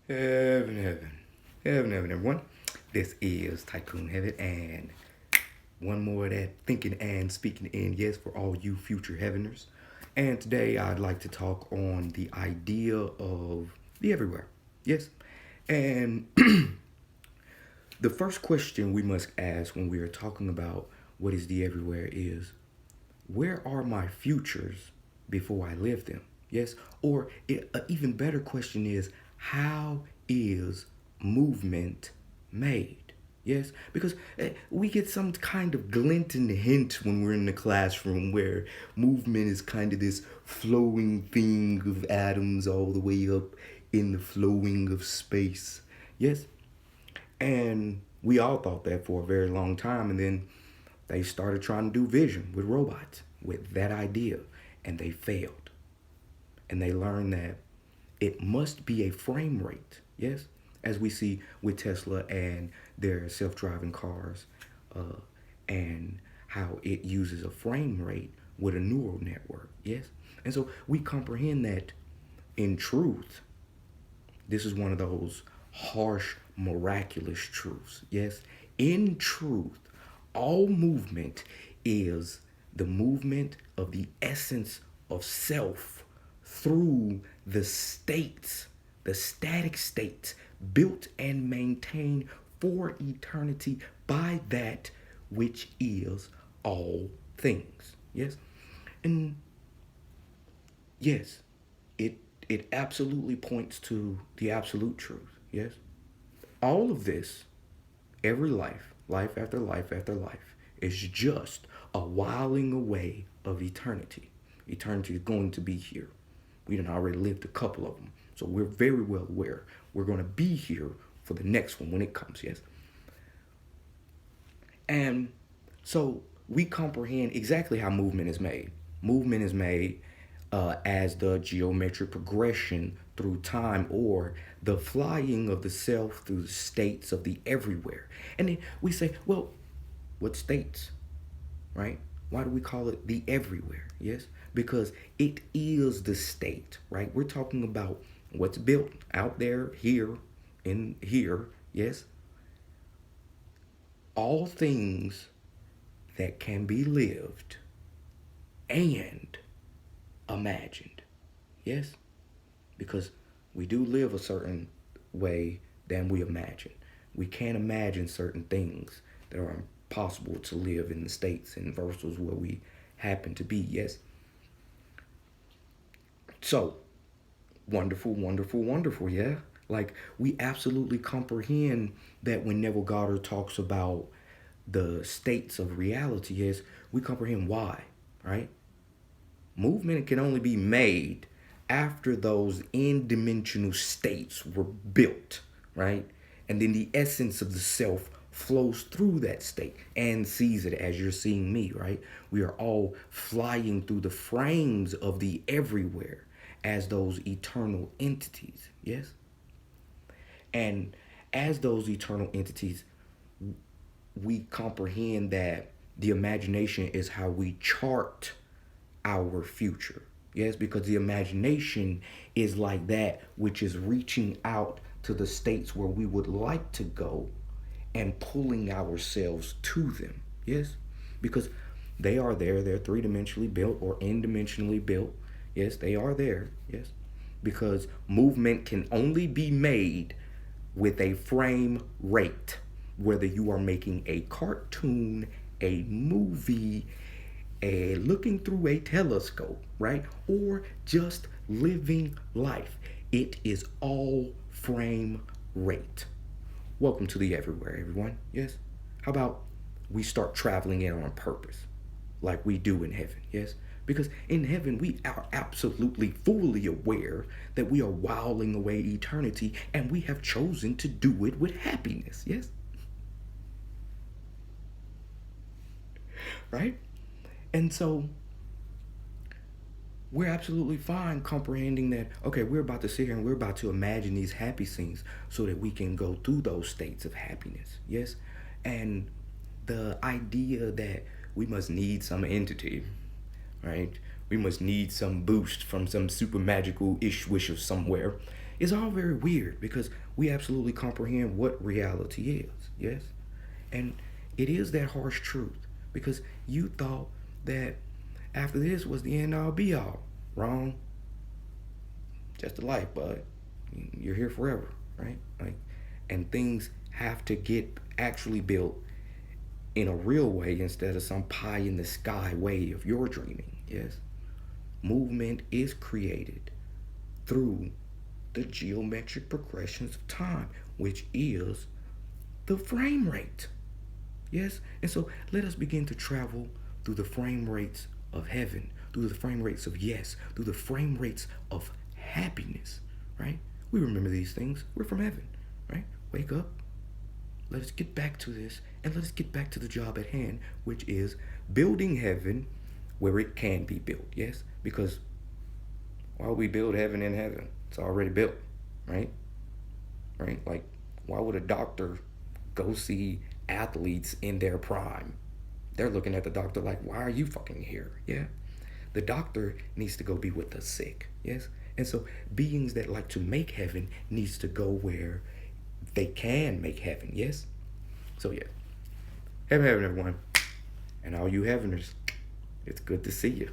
Heaven, heaven, heaven, everyone. This is Tycoon Heaven, and one more of that thinking and speaking in, yes, for all you future heaveners. And today I'd like to talk on the idea of the everywhere, yes. And the first question we must ask when we are talking about what is the everywhere is, where are my futures before I live them? Yes? Or an even better question is, how is movement made? Yes? Because we get some kind of glint and hint when we're in the classroom where movement is kind of this flowing thing of atoms all the way up in the flowing of space. Yes? And we all thought that for a very long time. And then they started trying to do vision with robots with that idea, and they failed. And they learned that it must be a frame rate, yes, as we see with Tesla and their self driving cars, uh, and how it uses a frame rate with a neural network, yes. And so we comprehend that in truth, this is one of those harsh, miraculous truths. Yes, in truth, all movement is the movement of the essence of self through the states, the static states built and maintained for eternity by that which is all things. Yes, and yes, it it absolutely points to the absolute truth. Yes, all of this, every life, life after life after life, is just a whiling away of eternity. Eternity is going to be here. We done already lived a couple of them, so we're very well aware we're going to be here for the next one when it comes. Yes, and so we comprehend exactly how movement is made. Movement is made as the geometric progression through time, or the flying of the self through the states of the everywhere. And then we say, well, what states, right? Why do we call it the everywhere? Yes, because it is the state, right? We're talking about what's built out there, here, in here, yes? All things that can be lived and imagined. Yes? Because we do live a certain way than we imagine. We can't imagine certain things that are impossible to live in the states and versus where we happen to be. Yes? So, wonderful, wonderful, wonderful, yeah? Like, we absolutely comprehend that when Neville Goddard talks about the states of reality, yes, we comprehend why, right? Movement can only be made after those n-dimensional states were built, right? And then the essence of the self flows through that state and sees it as you're seeing me, right? We are all flying through the frames of the everywhere as those eternal entities, yes? And as those eternal entities, we comprehend that the imagination is how we chart our future. Yes, because the imagination is like that which is reaching out to the states where we would like to go and pulling ourselves to them. Yes, because they are there. They're three dimensionally built or n dimensionally built. Yes, they are there. Yes, because movement can only be made with a frame rate, whether you are making a cartoon, a movie, a looking through a telescope, right? Or just living life. It is all frame rate. Welcome to the everywhere, everyone. Yes? How about we start traveling in on purpose, like we do in heaven? Yes? Because in heaven, we are absolutely fully aware that we are whiling away eternity, and we have chosen to do it with happiness. Yes? Right? And so we're absolutely fine comprehending that, okay, we're about to sit here and we're about to imagine these happy scenes so that we can go through those states of happiness. Yes? And the idea that we must need some entity, right? We must need some boost from some super magical ish wish of somewhere. It's all very weird because we absolutely comprehend what reality is, yes? And it is that harsh truth because you thought that after this was the end all be all. Wrong. Just a life, bud. You're here forever, right? Like, and things have to get actually built in a real way instead of some pie in the sky way of your dreaming, yes? Movement is created through the geometric progressions of time, which is the frame rate. Yes? And so let us begin to travel through the frame rates of heaven, through the frame rates of yes, through the frame rates of happiness, right? We remember these things. We're from heaven, right? Wake up. Let us get back to this and let us get back to the job at hand, which is building heaven where it can be built, yes? Because why would we build heaven in heaven? It's already built, right? Right? Like, why would a doctor go see athletes in their prime? They're looking at the doctor like, why are you fucking here? Yeah? The doctor needs to go be with the sick, yes? And so beings that like to make heaven needs to go where they can make heaven, yes? So yeah. Heaven, everyone. And all you heaveners, it's good to see you.